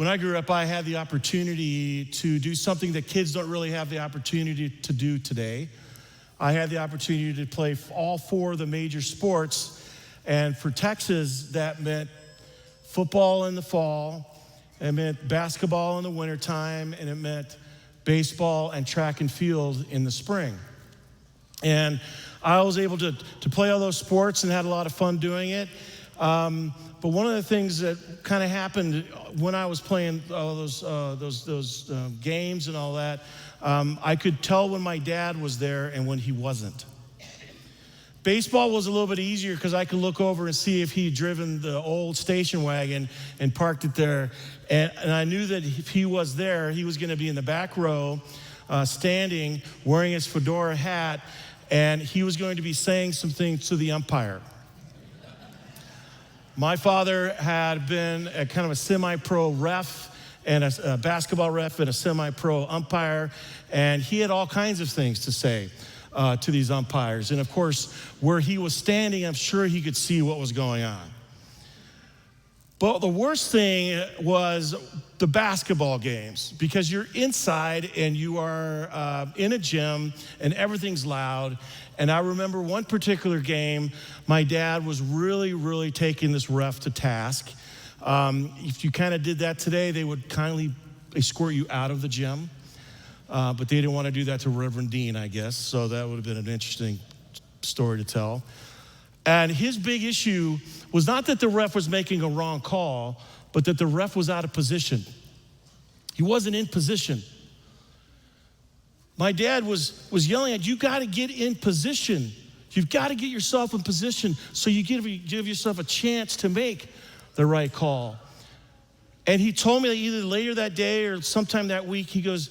When I grew up, I had the opportunity to do something that kids don't really have the opportunity to do today. I had the opportunity to play all four of the major sports, and for Texas, that meant football in the fall, it meant basketball in the wintertime, and it meant baseball and track and field in the spring. And I was able to play all those sports and had a lot of fun doing it. But one of the things that kind of happened when I was playing all those games and all that, I could tell when my dad was there and when he wasn't. Baseball was a little bit easier because I could look over and see if he'd driven the old station wagon and parked it there. And I knew that if he was there, he was going to be in the back row, standing, wearing his fedora hat, and he was going to be saying some things to the umpire. My father had been a kind of a semi-pro ref and a basketball ref and a semi-pro umpire, and he had all kinds of things to say to these umpires. And of course, where he was standing, I'm sure he could see what was going on. But the worst thing was the basketball games, because you're inside and you are in a gym and everything's loud. And I remember one particular game, my dad was really taking this ref to task. If you kind of did that today, they would kindly escort you out of the gym. But they didn't want to do that to Reverend Dean, I guess. So that would have been an interesting story to tell. And his big issue was not that the ref was making a wrong call, but that the ref was out of position. He wasn't in position. My dad was yelling at, you got to get in position. You've got to get yourself in position so you give yourself a chance to make the right call. And he told me that either later that day or sometime that week, he goes,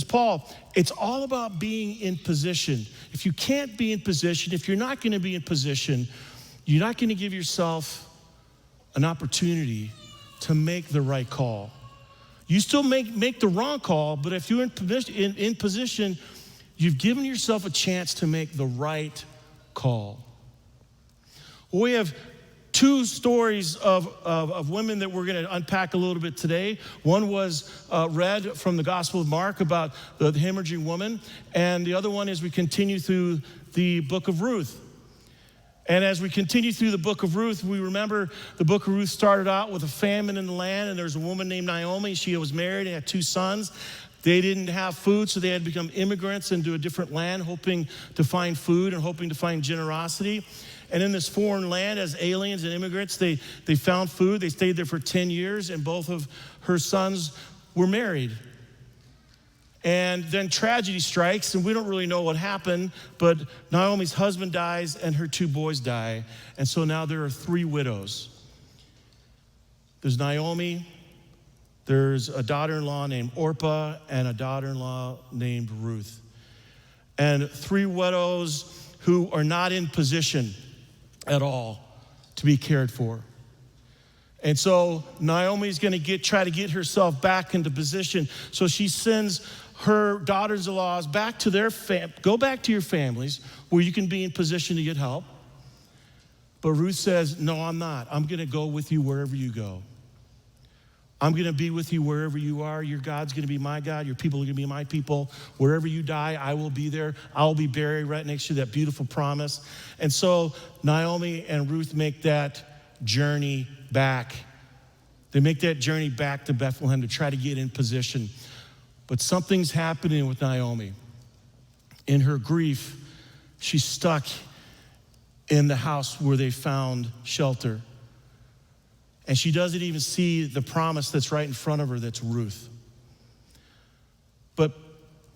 Paul, it's all about being in position. If you can't be in position, if you're not going to be in position, you're not going to give yourself an opportunity to make the right call. You still make the wrong call, but if you're in position, you've given yourself a chance to make the right call. Well, we have two stories of women that we're going to unpack a little bit today. One was read from the Gospel of Mark about the hemorrhaging woman, and the other one is we continue through the book of Ruth. And as we continue through the book of Ruth, we remember the book of Ruth started out with a famine in the land, and there was a woman named Naomi. She was married and had two sons. They didn't have food, so they had become immigrants into a different land, hoping to find food and hoping to find generosity. And in this foreign land, as aliens and immigrants, they found food. They stayed there for 10 years, and both of her sons were married. And then tragedy strikes, and we don't really know what happened, but Naomi's husband dies, and her two boys die. And so now there are three widows. There's Naomi, there's a daughter-in-law named Orpah, and a daughter-in-law named Ruth. And three widows who are not in position at all to be cared for. And so Naomi's going to try to get herself back into position. So she sends her daughters-in-laws back to go back to your families where you can be in position to get help. But Ruth says, no, I'm not. I'm going to go with you wherever you go. I'm going to be with you wherever you are. Your God's going to be my God. Your people are going to be my people. Wherever you die, I will be there. I'll be buried right next to that beautiful promise. And so Naomi and Ruth make that journey back. They make that journey back to Bethlehem to try to get in position. But something's happening with Naomi. In her grief, she's stuck in the house where they found shelter. And she doesn't even see the promise that's right in front of her, that's Ruth. But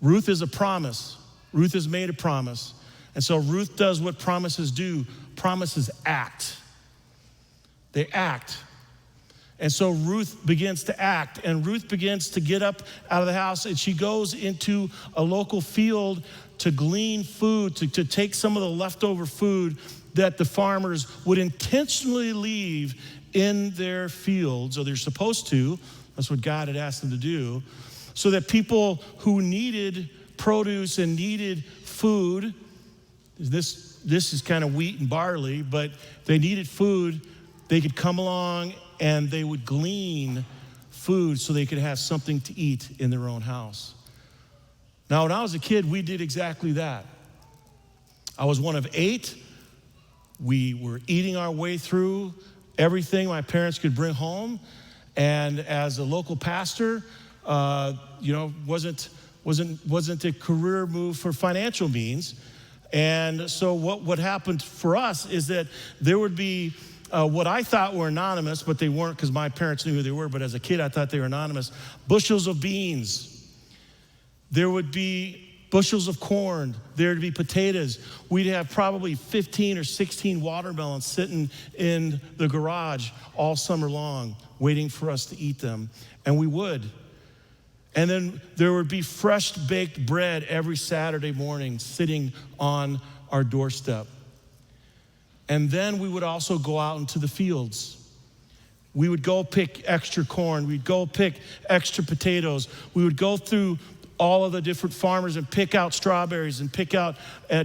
Ruth is a promise. Ruth has made a promise. And so Ruth does what promises do. Promises act. They act. And so Ruth begins to act, and Ruth begins to get up out of the house, and she goes into a local field to glean food, to take some of the leftover food that the farmers would intentionally leave in their fields, or they're supposed to. That's what God had asked them to do, so that people who needed produce and needed food, this is kind of wheat and barley, but they needed food, they could come along and they would glean food so they could have something to eat in their own house. Now, when I was a kid, we did exactly that. I was one of 8. We were eating our way through everything my parents could bring home. And as a local pastor, wasn't a career move for financial means. And so what happened for us is that there would be what I thought were anonymous, but they weren't because my parents knew who they were, but as a kid I thought they were anonymous, bushels of beans. There would be bushels of corn. There would be potatoes. We'd have probably 15 or 16 watermelons sitting in the garage all summer long, waiting for us to eat them. And we would. And then there would be fresh baked bread every Saturday morning sitting on our doorstep. And then we would also go out into the fields. We would go pick extra corn. We'd go pick extra potatoes. We would go through all of the different farmers and pick out strawberries and pick out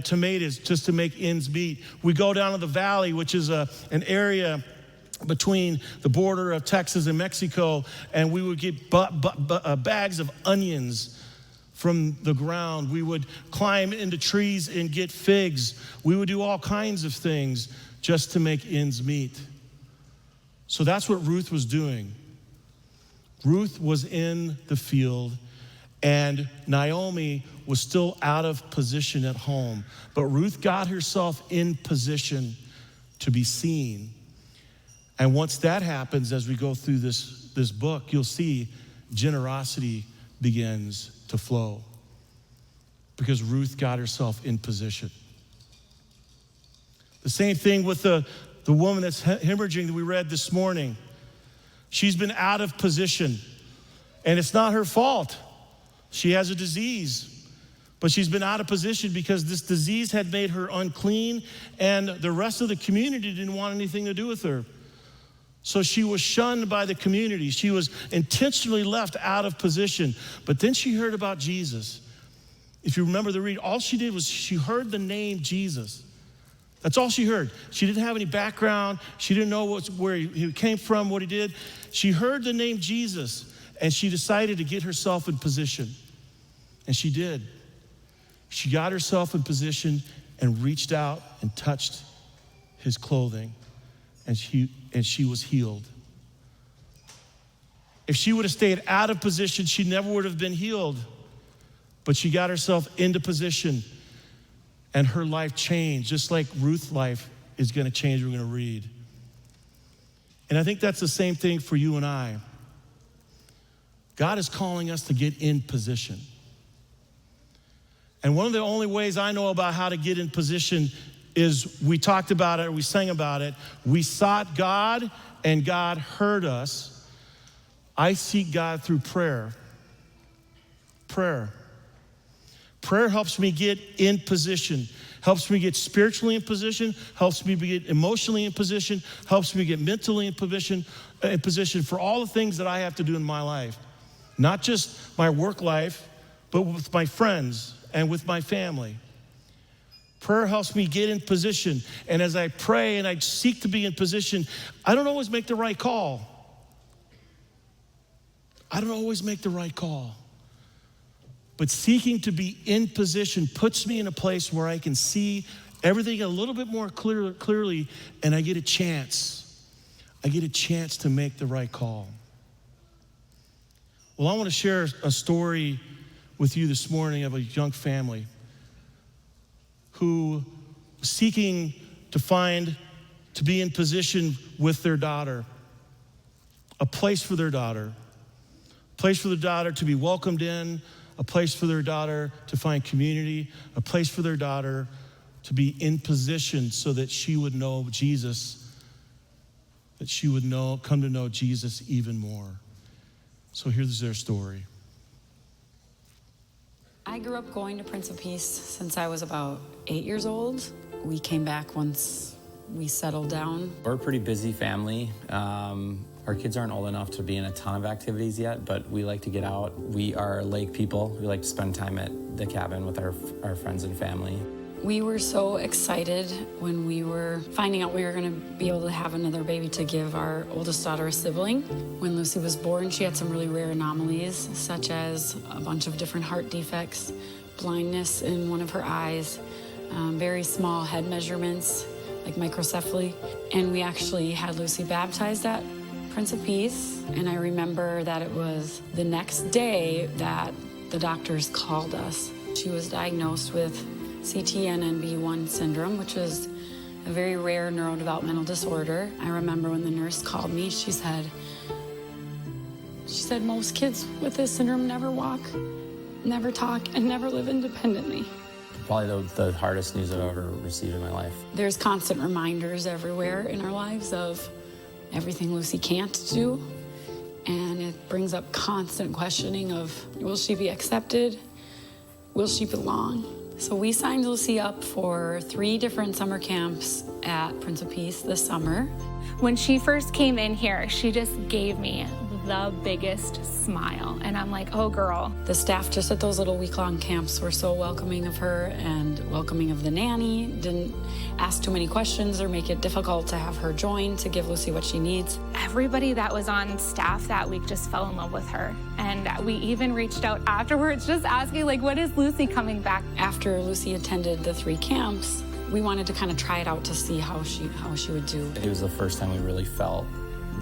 tomatoes just to make ends meet. We go down to the valley, which is an area between the border of Texas and Mexico, and we would get bags of onions from the ground. We would climb into trees and get figs. We would do all kinds of things just to make ends meet. So that's what Ruth was doing. Ruth was in the field, and Naomi was still out of position at home. But Ruth got herself in position to be seen. And once that happens, as we go through this book, you'll see generosity begins to flow because Ruth got herself in position. The same thing with the woman that's hemorrhaging that we read this morning. She's been out of position, and it's not her fault. She has a disease, but she's been out of position because this disease had made her unclean, and the rest of the community didn't want anything to do with her. So she was shunned by the community. She was intentionally left out of position. But then she heard about Jesus. If you remember the read, all she did was she heard the name Jesus. That's all she heard. She didn't have any background. She didn't know where he came from, what he did. She heard the name Jesus, and she decided to get herself in position. And she did. She got herself in position and reached out and touched his clothing, and she was healed. If she would have stayed out of position, she never would have been healed. But she got herself into position, and her life changed, just like Ruth's life is going to change, we're going to read. And I think that's the same thing for you and I. God is calling us to get in position. And one of the only ways I know about how to get in position is we talked about it, or we sang about it. We sought God, and God heard us. I seek God through prayer. Prayer helps me get in position, helps me get spiritually in position, helps me get emotionally in position, helps me get mentally in position for all the things that I have to do in my life. Not just my work life, but with my friends and with my family. Prayer helps me get in position. And as I pray and I seek to be in position, I don't always make the right call. But seeking to be in position puts me in a place where I can see everything a little bit more clearly, and I get a chance. To make the right call. Well, I want to share a story with you this morning of a young family who was seeking to be in position with their daughter, a place for their daughter to be welcomed in, a place for their daughter to find community, a place for their daughter to be in position so that she would know Jesus, that she would come to know Jesus even more. So here's their story. I grew up going to Prince of Peace since I was about 8 years old. We came back once we settled down. We're a pretty busy family. Our kids aren't old enough to be in a ton of activities yet, but we like to get out. We are lake people. We like to spend time at the cabin with our friends and family. We were so excited when we were finding out we were going to be able to have another baby to give our oldest daughter a sibling. When Lucy was born, she had some really rare anomalies, such as a bunch of different heart defects, blindness in one of her eyes, very small head measurements, like microcephaly. And we actually had Lucy baptized at Prince of Peace. And I remember that it was the next day that the doctors called us. She was diagnosed with CTNNB1 syndrome, which is a very rare neurodevelopmental disorder. I remember when the nurse called me, she said, most kids with this syndrome never walk, never talk, and never live independently. Probably the hardest news I've ever received in my life. There's constant reminders everywhere in our lives of everything Lucy can't do. And it brings up constant questioning of, will she be accepted? Will she belong? So we signed Lucy up for 3 different summer camps at Prince of Peace this summer. When she first came in here, she just gave me the biggest smile. And I'm like, oh girl. The staff just at those little week-long camps were so welcoming of her and welcoming of the nanny. Didn't ask too many questions or make it difficult to have her join to give Lucy what she needs. Everybody that was on staff that week just fell in love with her. And we even reached out afterwards just asking, like, when is Lucy coming back? After Lucy attended the 3 camps, we wanted to kind of try it out to see how she would do. It was the first time we really felt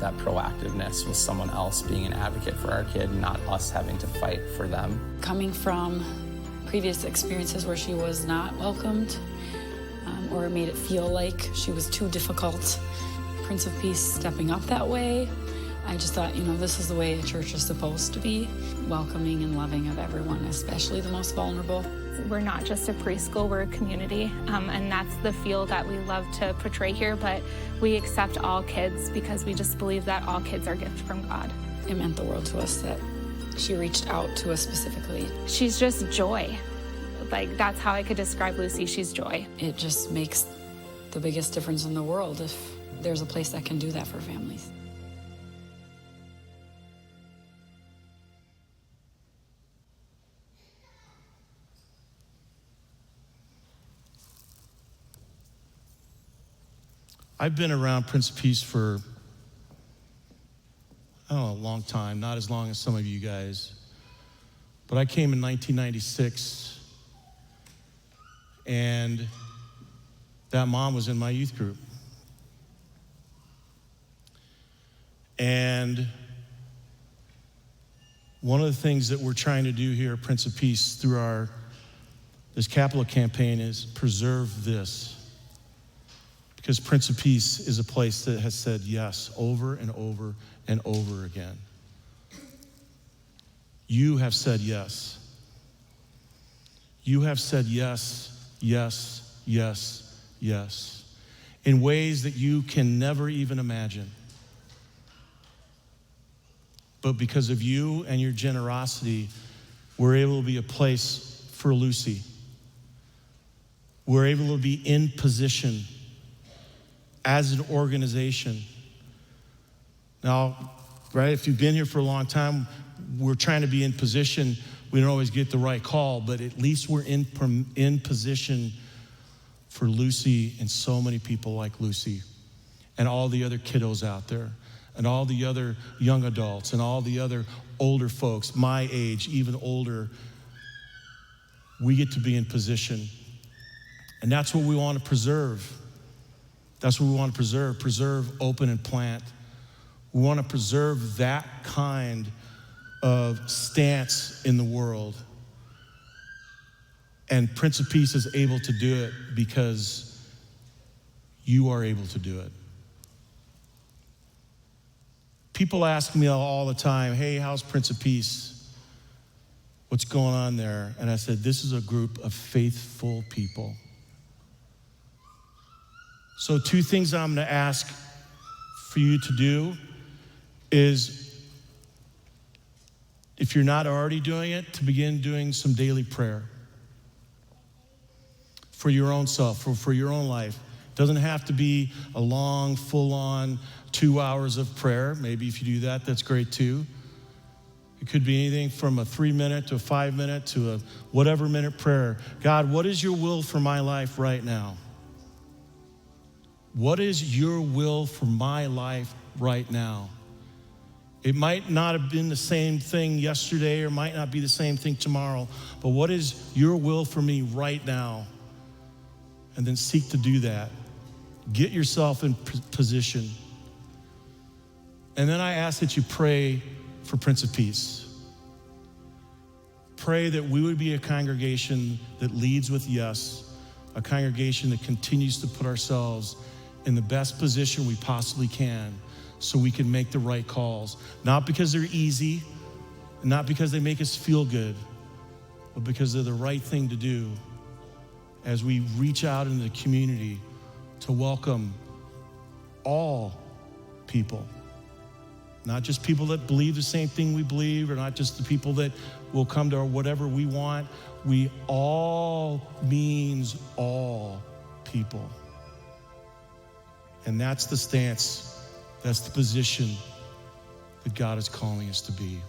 that proactiveness with someone else being an advocate for our kid, not us having to fight for them. Coming from previous experiences where she was not welcomed or made it feel like she was too difficult, Prince of Peace stepping up that way, I just thought, this is the way a church is supposed to be, welcoming and loving of everyone, especially the most vulnerable. We're not just a preschool, we're a community, and that's the feel that we love to portray here, but we accept all kids because we just believe that all kids are gifts from God. It meant the world to us that she reached out to us specifically. She's just joy. Like, that's how I could describe Lucy, she's joy. It just makes the biggest difference in the world if there's a place that can do that for families. I've been around Prince of Peace for, a long time, not as long as some of you guys. But I came in 1996, and that mom was in my youth group. And one of the things that we're trying to do here at Prince of Peace through this capital campaign is preserve this. Because Prince of Peace is a place that has said yes over and over and over again. You have said yes. You have said yes, yes, yes, yes, in ways that you can never even imagine. But because of you and your generosity, we're able to be a place for Lucy. We're able to be in position as an organization. Now, right, if you've been here for a long time, we're trying to be in position. We don't always get the right call, but at least we're in position for Lucy and so many people like Lucy and all the other kiddos out there and all the other young adults and all the other older folks, my age, even older. We get to be in position. And that's what we want to preserve. That's what we want to preserve, open, and plant. We want to preserve that kind of stance in the world. And Prince of Peace is able to do it because you are able to do it. People ask me all the time, hey, how's Prince of Peace? What's going on there? And I said, this is a group of faithful people. So 2 things I'm going to ask for you to do is, if you're not already doing it, to begin doing some daily prayer for your own self, for your own life. It doesn't have to be a long, full-on 2 hours of prayer. Maybe if you do that, that's great too. It could be anything from a 3-minute to a 5-minute to a whatever minute prayer. God, what is your will for my life right now? What is your will for my life right now? It might not have been the same thing yesterday or might not be the same thing tomorrow, but what is your will for me right now? And then seek to do that. Get yourself in position. And then I ask that you pray for Prince of Peace. Pray that we would be a congregation that leads with yes, a congregation that continues to put ourselves in the best position we possibly can so we can make the right calls. Not because they're easy, not because they make us feel good, but because they're the right thing to do as we reach out into the community to welcome all people. Not just people that believe the same thing we believe, or not just the people that will come to our whatever we want. We all means all people. And that's the stance, that's the position that God is calling us to be.